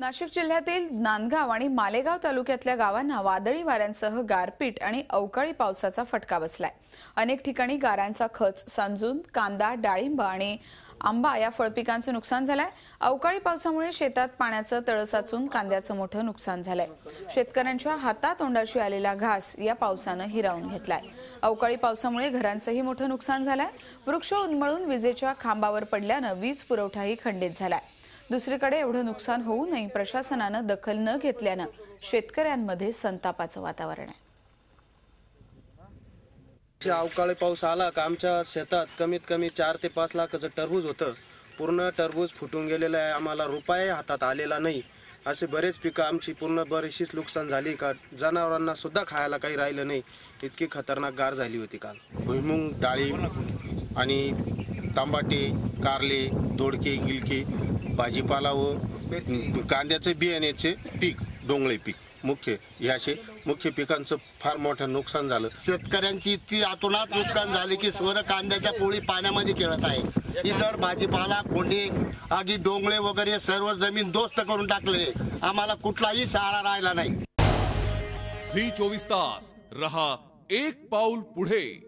नाशिक जिल्ह्यातील नांदगाव आणि मालेगाव तालुक्यातल्या गावांना वादळी वाऱ्यांसह गारपीट आणि अवकाळी पावसाचा फटका बसलाय। अनेक ठिकाणी गारांचा खच सांजून कांदा, डाळिंब आणि आंबा या फळपिकांचं नुकसान झालंय। अवकाळी पावसामुळे शेतात पाण्याचं तळ साचून कांद्याचं मोठं नुकसान झालंय। शेतकऱ्यांच्या हातातोंडाशी आलेला घास या पावसानं हिरावून घेतलाय। अवकाळी पावसामुळे घरांचंही मोठं नुकसान झालंय। वृक्ष उन्मळून विजेच्या खांबावर पडल्यानं वीज पुरवठाही खंडित झालाय। दुसरीकडे एवढं नुकसान होऊ नये प्रशासनानं दखल न घेतल्यानं शेतकऱ्यांमध्ये संतापाचं वातावरण आहे। अवकाळी पाऊस आला का आमच्या शेतात कमीत कमी 4 ते 5 लाखाचं टरबूज होतं। पूर्ण टरबूज फुटून गेलेलं आहे। आम्हाला रुपये हातात आलेला नाही। असे बरेच पिकं आमची पूर्ण बरीचशीच नुकसान झाली का जनावरांना सुद्धा खायला काही राहिलं नाही। इतकी खतरनाक गार झाली होती काल। भुईमुग, डाळिंब आणि तांबाटे, कारले, दोडके, गिलके, भाजीपाला व कांद्याचे बियाण्याचे पीक, डोंगळे पीक मुख्य पिकांचं फार मोठं नुकसान झालं। शेतकऱ्यांची इतकी अतोनात नुकसान झाले की स्वर कांद्याच्या पोळी पाण्यामध्ये खेळत आहे। इतर भाजीपाला, कोंडी, आगी, डोंगळे वगैरे सर्व जमीन दोस्त करून टाकले। आम्हाला कुठलाही सहारा राहिला नाही। झी 24 तास रहा एक पाऊल पुढे।